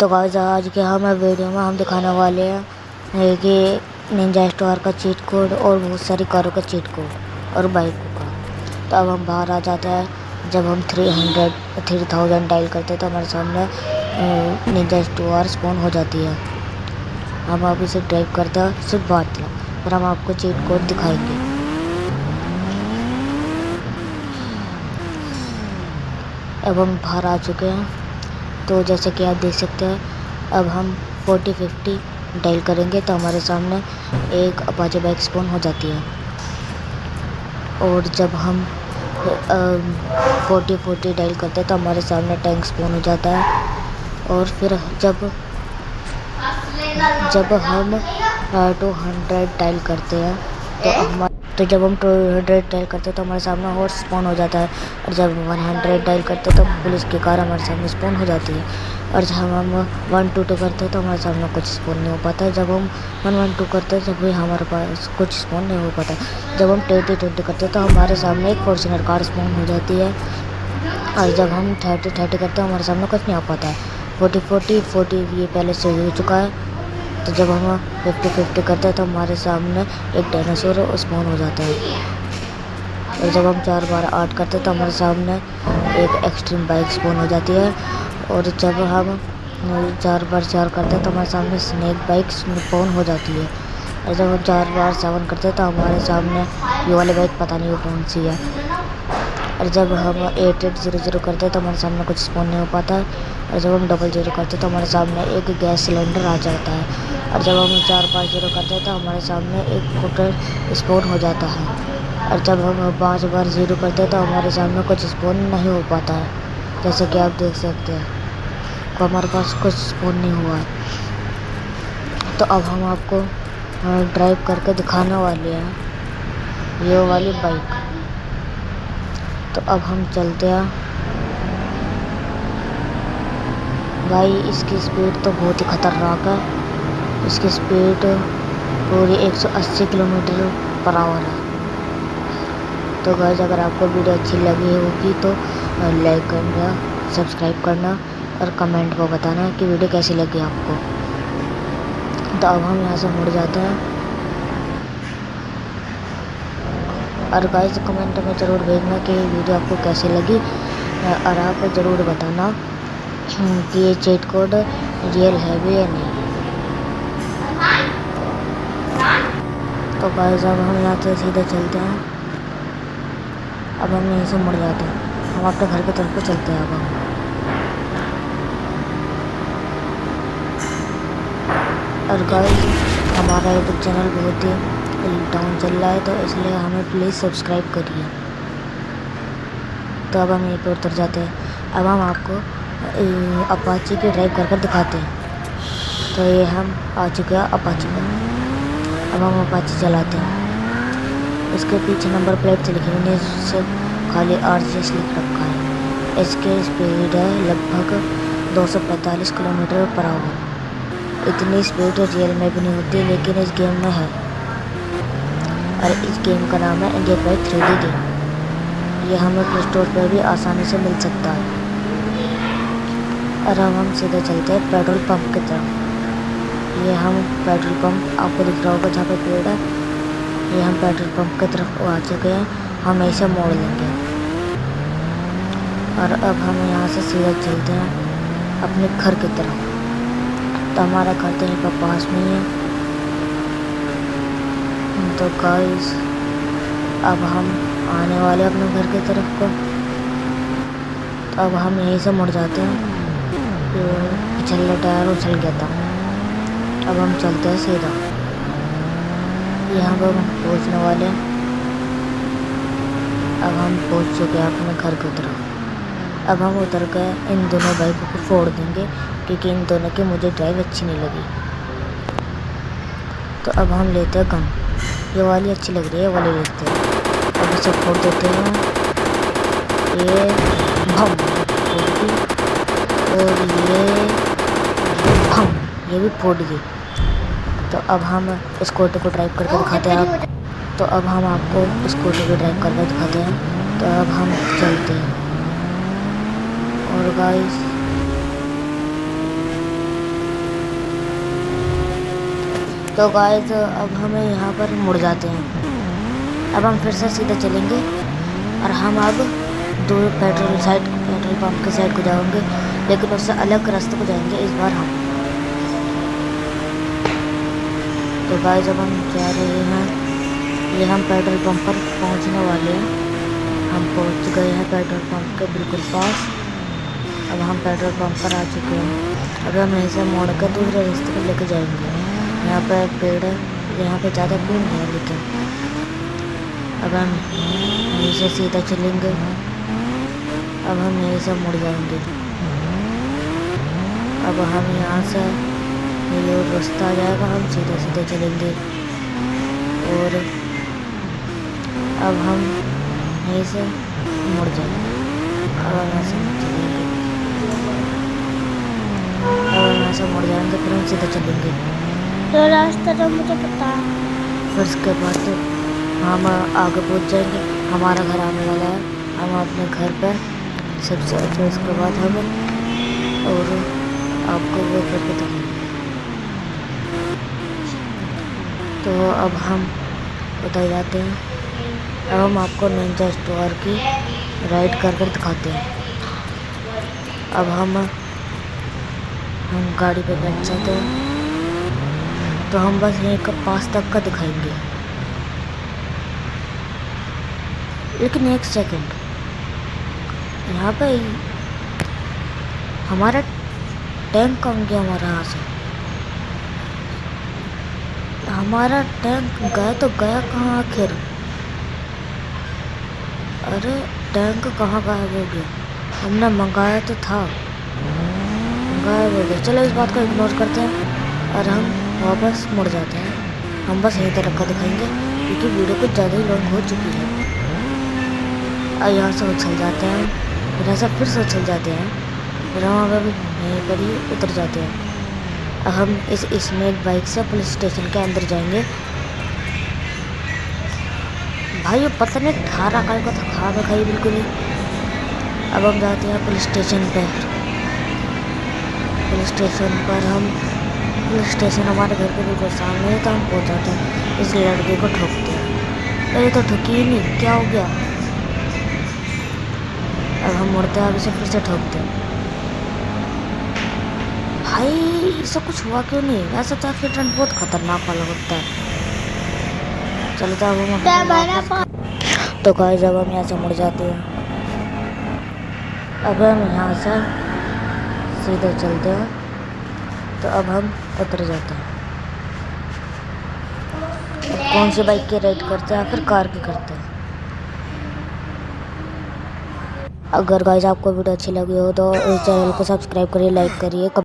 तो गाइस आज के हम वीडियो में हम दिखाने वाले हैं कि निंजा स्टोर का चीट कोड और बहुत सारी कारों का चीट कोड और बाइकों का। तो अब हम बाहर आ जाते हैं। जब हम 3000 डायल करते हैं तो हमारे सामने निंजा स्टोर स्पॉन हो जाती है। हम अब इसे ड्राइव करते हैं सिर्फ बाहर तरफ, फिर हम आपको चीट कोड दिखाएंगे। अब हम बाहर आ चुके हैं। तो जैसे कि आप देख सकते हैं, अब हम 4050 डायल करेंगे तो हमारे सामने एक अपाचे बाइक स्पॉन हो जाती है। और जब हम 4040 डायल करते हैं तो हमारे सामने टैंक स्पॉन हो जाता है। और फिर जब हम 200 डायल करते हैं तो जब हम 200 डायल करते हैं तो हमारे सामने हॉर्स स्पॉन हो जाता है। और जब 100 डायल करते हैं तो पुलिस की कार हमारे सामने स्पॉन हो जाती है। और जब हम 122 करते हैं तो हमारे सामने कुछ स्पॉन नहीं हो पाता है। जब हम 112 करते हैं तब भी हमारे पास कुछ स्पॉन नहीं हो पाता। जब हम 2020 करते हैं तो हमारे सामने एक फॉर्च्यूनर कार स्पॉन हो जाती है। और जब हम 3030 करते हैं हमारे सामने कुछ नहीं आ पाता है। 4040 ये पहले से हो चुका है। तो जब हम 5050 करते हैं तो हमारे सामने एक डायनासोर स्पॉन हो जाता है। और जब हम 4 बार 8 करते हैं तो हमारे सामने एक एक्सट्रीम बाइक स्पॉन हो जाती है। और जब हम 4 बार 4 करते हैं तो हमारे सामने स्नेक बाइक स्पॉन हो जाती है। और जब हम 4 बार 7 करते हैं तो हमारे सामने ये वाली बाइक पता नहीं वो कौन सी है। और जब हम 8800 करते हैं तो हमारे सामने कुछ स्पॉन नहीं हो पाता है। और जब हम 00 करते हैं तो हमारे सामने एक गैस सिलेंडर आ जाता है। और जब हम 450 करते हैं तो हमारे सामने एक स्कूटर स्पॉन हो जाता है। और जब हम 5 बार 0 करते हैं तो हमारे सामने कुछ स्पॉन नहीं हो पाता है। जैसे कि आप देख सकते हैं तो हमारे पास कुछ स्पॉन नहीं हुआ है। तो अब हम आपको ड्राइव करके दिखाने वाले हैं ये वाली बाइक। तो अब हम चलते हैं। भाई इसकी स्पीड तो बहुत ही खतरनाक है। इसकी स्पीड पूरी 180 किलोमीटर पर आवर है। तो गाइस अगर आपको वीडियो अच्छी लगी होगी तो लाइक करना, सब्सक्राइब करना और कमेंट में बताना कि वीडियो कैसी लगी आपको। तो अब हम यहाँ से मुड़ जाते हैं। और गाइस कमेंट में ज़रूर भेजना कि वीडियो आपको कैसी लगी। और आप ज़रूर बताना कि ये चीट कोड रियल है भी या नहीं। तो गाइस अब हम यहाँ से सीधे चलते हैं। अब हम यहीं से मुड़ जाते हैं। हम अपने घर की तरफ को चलते हैं। अब हम और गाइस हमारा यूट्यूब चैनल बहुत ही डाउन चल रहा है तो इसलिए हमें प्लीज़ सब्सक्राइब करिए। तो अब हम यहीं पर उतर जाते हैं। अब हम आपको अपाची की ड्राइव कर दिखाते हैं। तो ये हम आ चुके हैं अपाची पर। अब हम अपाची चलाते हैं। इसके पीछे नंबर प्लेट से लिखी हुई है, इससे खाली RGS लिख रखा है। इसकी स्पीड है लगभग 245 किलोमीटर पर आवर। इतनी स्पीड रियल में भी नहीं होती लेकिन इस गेम में है। और इस गेम का नाम है इंडिया बाइक 3D गेम। ये हमें प्ले स्टोर पर भी आसानी से मिल सकता है। और हम सीधे चलते हैं पेट्रोल पंप की तरफ। ये हम पेट्रोल पंप आपको दिख रहा होगा जहाँ पे पेड़ है। ये हम पेट्रोल पंप की तरफ आ चुके हैं। हम ऐसे मोड़ लेंगे। और अब हम यहाँ से सीधा चलते हैं अपने घर की तरफ। तो हमारा घर तो यहीं पर पास में ही है। तो गाइस अब हम आने वाले अपने घर की तरफ को। तो अब हम यहीं से मुड़ जाते हैं। पिछले टायर उछल गया था। अब हम चलते हैं सीधा। यहाँ पर हम पहुँचने वाले हैं। अब हम पहुँच चुके हैं अपने घर की तरफ। अब हम उतर कर इन दोनों बाइकों को फोड़ देंगे क्योंकि इन दोनों की मुझे ड्राइव अच्छी नहीं लगी। तो अब हम लेते हैं गन। ये वाली अच्छी लग रही है, वाली लेते हैं। अब इसे फोड़ देते हैं। ये भम फोड़ दी। और ये भी फोड़ दी। तो अब हम स्कूटर को ड्राइव करके दिखाते हैं आप। तो अब हम आपको स्कूटर को ड्राइव करके दिखाते हैं। तो अब हम चलते हैं। और गाइस तो गाइस अब हमें यहाँ पर मुड़ जाते हैं। अब हम फिर से सीधे चलेंगे और हम अब दूर पेट्रोल पंप के साइड को जाएंगे, लेकिन उससे अलग रास्ते को जाएंगे इस बार हम। तो गाइस अब हम जा रहे हैं, ये हम पेट्रोल पंप पर पहुंचने वाले हैं। हम पहुंच गए हैं पेट्रोल पंप के बिल्कुल पास। अब हम पेट्रोल पंप पर आ चुके हैं। अब हम यहीं से मोड़ कर दूसरे रास्ते को लेके जाएंगे। यहाँ पर पेड़ है, यहाँ पे ज़्यादा पेड़ नहीं है, लेकिन अब हम यहीं से सीधा चलेंगे। अब हम यहीं से मुड़ जाएंगे। अब हम यहाँ से ये रास्ता आ जाएगा, हम सीधे सीधे चलेंगे। और अब हम यहीं से मुड़ जाएंगे। अब हम यहाँ से चलेंगे, अब हम यहाँ से मुड़ जाएंगे, फिर हम सीधे चलेंगे। तो रास्ता तो मुझे पता है। फिर उसके बाद हम आगे पहुँच जाएंगे। हमारा घर आने वाला है, हम अपने घर पर सबसे। फिर उसके बाद हम और आपको वो करके दिखाएंगे। तो अब हम उतर जाते हैं। अब हम आपको निंजा स्टोर की राइड कर दिखाते हैं। अब हम गाड़ी पे बैठ जाते हैं। तो हम बस यहीं का पास तक का दिखाएंगे, लेकिन एक सेकंड, यहाँ पे हमारा टैंक कहाँ गया? हमारा यहाँ से हमारा टैंक गया तो गया कहाँ आखिर? अरे टैंक कहाँ गायब हो गया? हमने मंगाया तो था, गायब हो गया। चलो इस बात को इग्नोर करते हैं और हम वापस मुड़ जाते हैं। हम बस यहीं तरफ का दिखाएंगे, क्योंकि वीडियो कुछ ज़्यादा ही लॉन्ग हो चुकी है। और यहाँ से उछल जाते हैं, फिर यहाँ से फिर से उछल जाते हैं, फिर हम अभी यहीं पर ही उतर जाते हैं। अब हम इस स्नेक बाइक से पुलिस स्टेशन के अंदर जाएंगे। भाई ये पता नहीं ठारा का तो खा खाई बिल्कुल ही। अब हम जाते हैं पुलिस स्टेशन पर। पुलिस स्टेशन हमारे घर के बिल्कुल सामने है, तो हम पहुँच जाते हैं। इस लड़के को ठोकते हैं। अरे तो ठुकी ही नहीं, क्या हो गया? अब हम मुड़ते हैं, आगे से फिर से ठोकते हैं। भाई इससे कुछ हुआ क्यों नहीं? ऐसा तो एक्सीडेंट बहुत खतरनाक वाला होता है। चलो तो अब हम तो गाइस जब हम यहाँ से मुड़ जाते हैं। अब हम यहाँ से सीधे चलते हैं। तो अब हम उतर जाते हैं। अब कौन सी बाइक की राइड करते हैं या फिर कार की करते हैं? अगर गाइस आपको वीडियो अच्छी लगी हो तो इस चैनल को सब्सक्राइब करिए, लाइक करिए।